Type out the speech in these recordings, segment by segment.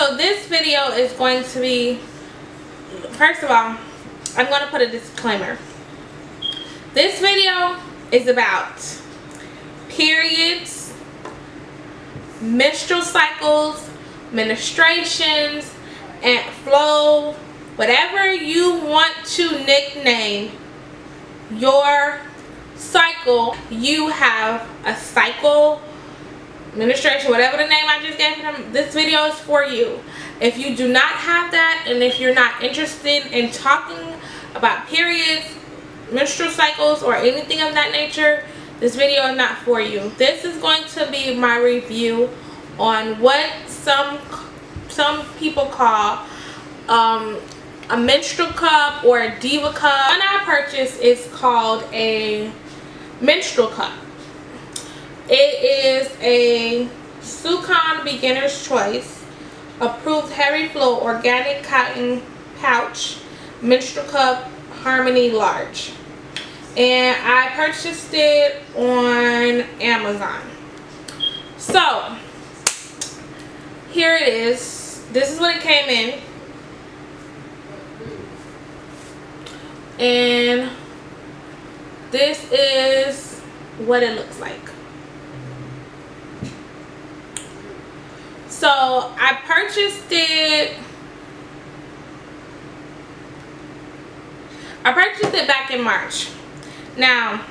So this video is going to be, first of all, I'm going to put a disclaimer. This video is about periods, menstrual cycles, menstruations, and flow, whatever you want to nickname your cycle. You have a cycle, menstruation, whatever the name I just gave them. This video is for you. If you do not have that, and if you're not interested in talking about periods, menstrual cycles, or anything of that nature, this video is not for you. This is going to be my review on what some people call a menstrual cup or a diva cup. One I purchased is called a menstrual cup. It is a Sucon Beginner's Choice approved heavy flow organic cotton pouch menstrual cup, Harmony large, and I purchased it on Amazon. So here it is. This is what it came in, and this is what it looks like. So I purchased it back in March. Now,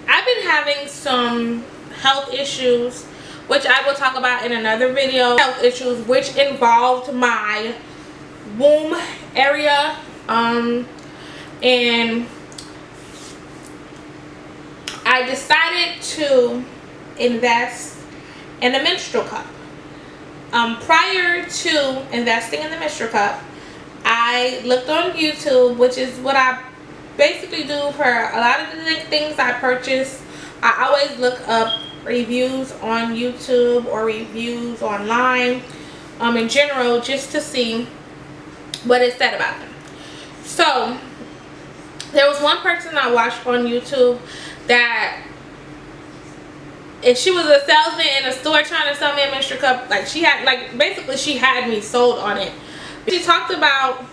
I've been having some health issues, which I will talk about in another video. Health issues which involved my womb area, and I decided to invest in a menstrual cup. Prior to investing in the menstrual cup, I looked on YouTube, which is what I basically do for a lot of the things I purchase. I always look up reviews on YouTube or reviews online, in general, just to see what is said about them. So there was one person I watched on YouTube that, if she was a salesman in a store trying to sell me a menstrual cup, like she had, like basically she had me sold on it. She talked about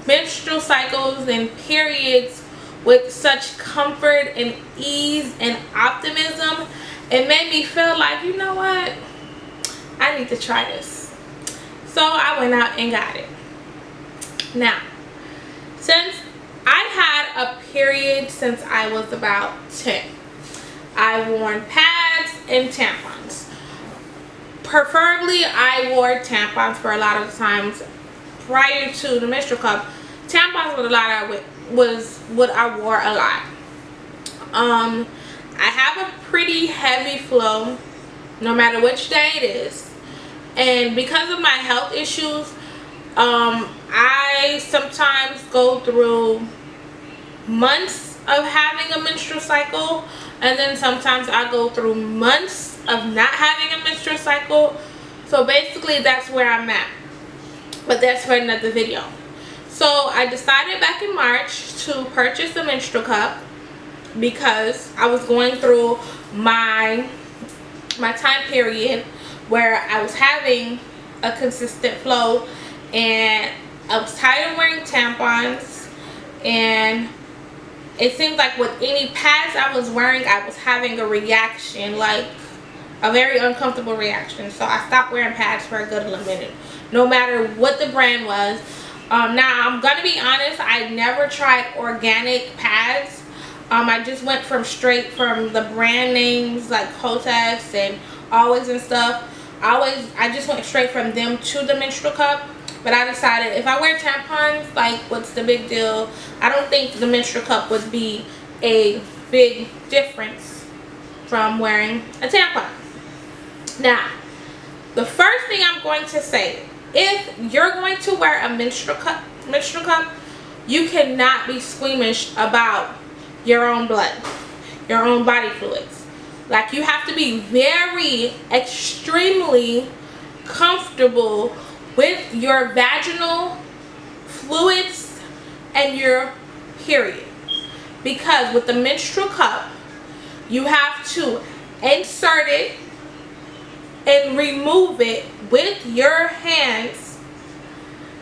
menstrual cycles and periods with such comfort and ease and optimism. It made me feel like, you know what, I need to try this. So I went out and got it. Now, since I had a period since I was about 10, I've worn pads and tampons. Preferably, I wore tampons for a lot of times prior to the menstrual cup. Tampons was what I wore a lot. I have a pretty heavy flow, no matter which day it is, and because of my health issues, I sometimes go through months of having a menstrual cycle, and then sometimes I go through months of not having a menstrual cycle. So basically that's where I'm at, but that's for another video. So I decided back in March to purchase a menstrual cup because I was going through my time period where I was having a consistent flow, and I was tired of wearing tampons, and it seemed like with any pads I was wearing, I was having a reaction, like a very uncomfortable reaction. So I stopped wearing pads for a good little minute, no matter what the brand was. Now, I'm going to be honest, I never tried organic pads. I just went straight from the brand names like Kotex and Always and stuff. I just went straight from them to the menstrual cup. But I decided, if I wear tampons, like, what's the big deal? I don't think the menstrual cup would be a big difference from wearing a tampon. Now, the first thing I'm going to say, if you're going to wear a menstrual cup, you cannot be squeamish about your own blood, your own body fluids. Like, you have to be very, extremely comfortable with your vaginal fluids and your period, because with the menstrual cup you have to insert it and remove it with your hands,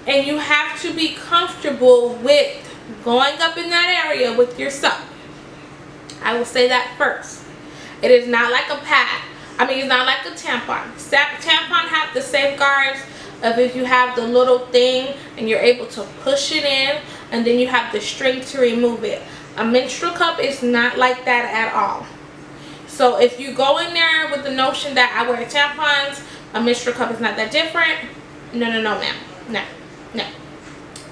and you have to be comfortable with going up in that area with yourself. I will say that first. It is not like a pad. I mean, it's not like a tampon. Tampon have the safeguards of if you have the little thing and you're able to push it in, and then you have the string to remove it. A menstrual cup is not like that at all. So if you go in there with the notion that I wear tampons, a menstrual cup is not that different. No, ma'am. No.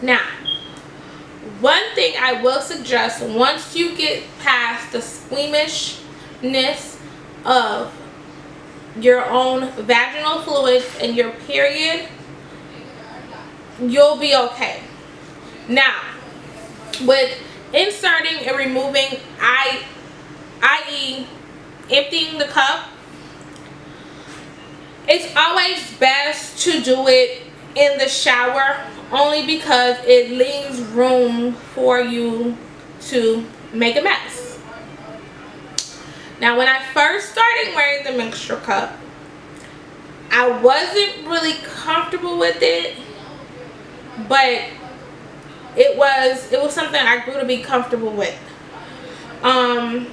Now, one thing I will suggest, once you get past the squeamishness of your own vaginal fluids and your period, you'll be okay. Now, with inserting and removing, i.e. emptying the cup, it's always best to do it in the shower, only because it leaves room for you to make a mess. Now, when I first started wearing the menstrual cup, I wasn't really comfortable with it, but it was something I grew to be comfortable with. I'm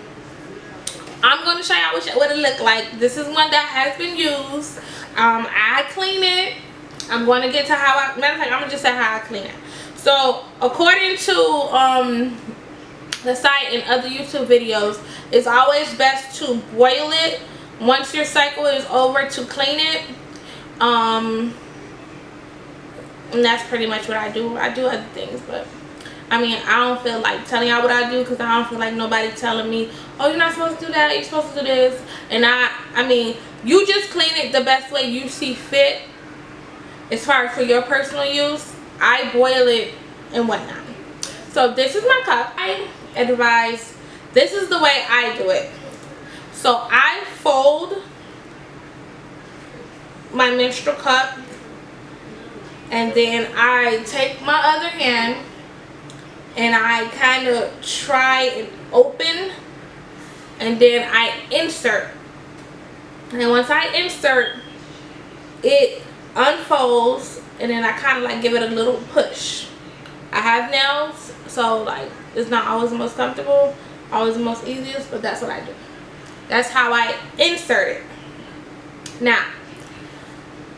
going to show y'all what it looked like. This is one that has been used. I clean it. I'm going to get to how I, matter of fact, I'm going to just say how I clean it. So, according to the site and other YouTube videos, it's always best to boil it once your cycle is over to clean it. And that's pretty much what I do. I do other things, but I mean, I don't feel like telling y'all what I do, because I don't feel like nobody telling me, oh, you're not supposed to do that, you're supposed to do this. And I mean, you just clean it the best way you see fit as far as for your personal use. I boil it and whatnot. So this is my cup. I advise, this is the way I do it. So I fold my menstrual cup, and then I take my other hand and I kind of try and open, and then I insert. And once I insert, it unfolds, and then I kind of like give it a little push. I have nails, so like it's not always the most comfortable, always the most easiest, but that's what I do. That's how I insert it. Now,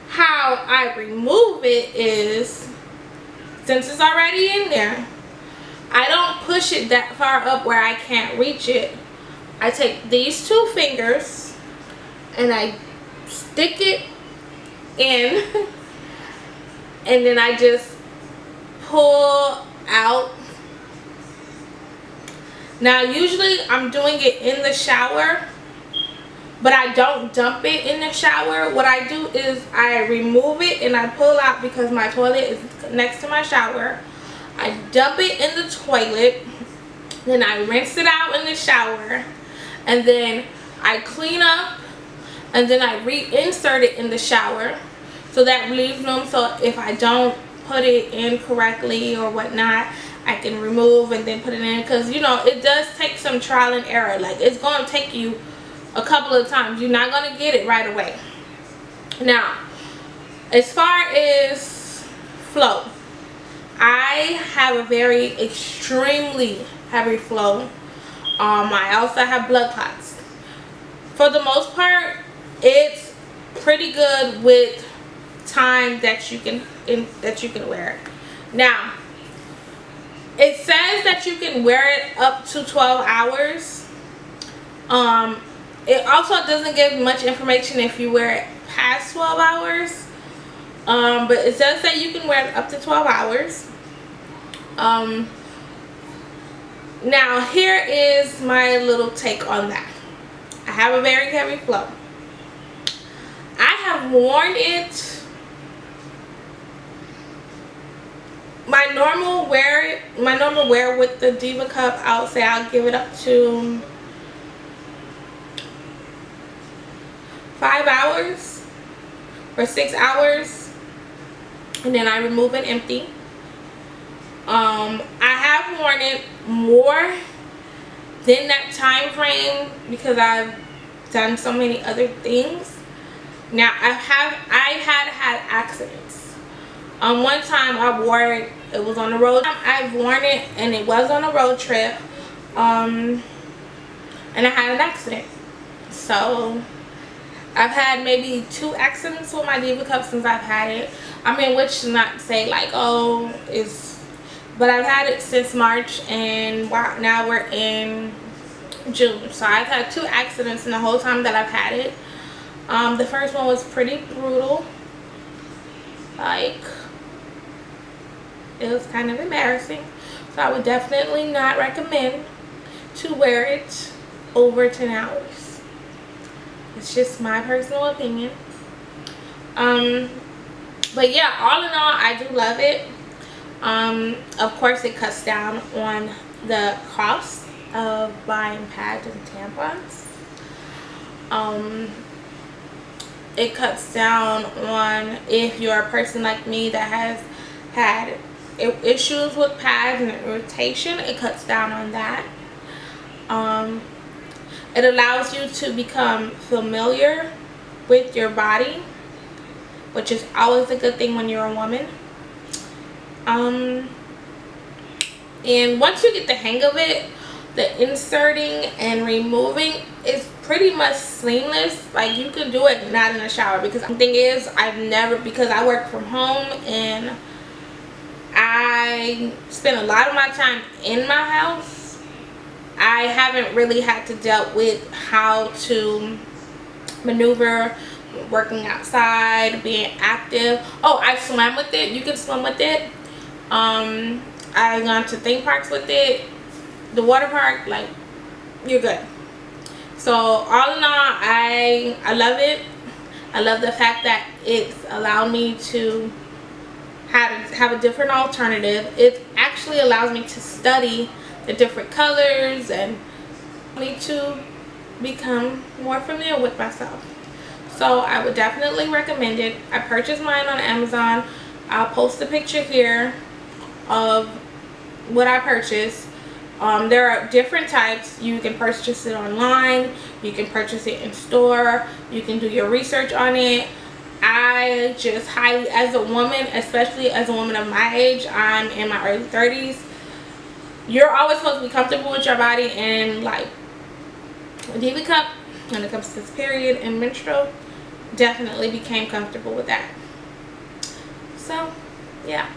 how I remove it is, since it's already in there, I don't push it that far up where I can't reach it. I take these two fingers and I stick it in, and then I just pull out. Now, usually I'm doing it in the shower, but I don't dump it in the shower. What I do is I remove it and I pull out, because my toilet is next to my shower. I dump it in the toilet, then I rinse it out in the shower, and then I clean up, and then I reinsert it in the shower. So that leaves room, so if I don't put it in correctly or whatnot, I can remove and then put it in, because you know, it does take some trial and error. Like, it's going to take you a couple of times. You're not going to get it right away. Now, as far as flow, I have a very extremely heavy flow. I also have blood clots. For the most part, it's pretty good with time that you can wear it. Now, it says that you can wear it up to 12 hours. It also doesn't give much information if you wear it past 12 hours. But it does say you can wear it up to 12 hours. Now, here is my little take on that. I have a very heavy flow. I have worn it. My normal wear with the Diva Cup, I would say I'll give it up to 5 hours or 6 hours, and then I remove and empty. I have worn it more than that time frame because I've done so many other things. Now I had accidents. One time I wore it. It was on the road. I've worn it, and it was on a road trip. And I had an accident. So I've had maybe 2 accidents with my Diva Cup since I've had it. I mean, which is not to say like, oh, but I've had it since March, and now we're in June. So I've had 2 accidents in the whole time that I've had it. The first one was pretty brutal. Like, it was kind of embarrassing. So I would definitely not recommend to wear it over 10 hours. It's just my personal opinion. But yeah, all in all, I do love it. Of course, it cuts down on the cost of buying pads and tampons. It cuts down on, if you're a person like me that has had issues with pads and irritation, it cuts down on that. It allows you to become familiar with your body, which is always a good thing when you're a woman. And once you get the hang of it, the inserting and removing is pretty much seamless. Like, you can do it not in the shower, because the thing is, because I work from home and I spend a lot of my time in my house, I haven't really had to deal with how to maneuver working outside, being active. Oh, I swam with it. You can swim with it. I've gone to theme parks with it. The water park, like, you're good. So all in all, I love it. I love the fact that it's allowed me to have a different alternative. It actually allows me to study the different colors and me to become more familiar with myself. So I would definitely recommend it. I purchased mine on Amazon. I'll post a picture here of what I purchased. There are different types. You can purchase it online, you can purchase it in store, you can do your research on it. I just highly, as a woman, especially as a woman of my age, I'm in my early 30s, you're always supposed to be comfortable with your body, and like Diva Cup, when it comes to this period and menstrual, definitely became comfortable with that. So yeah,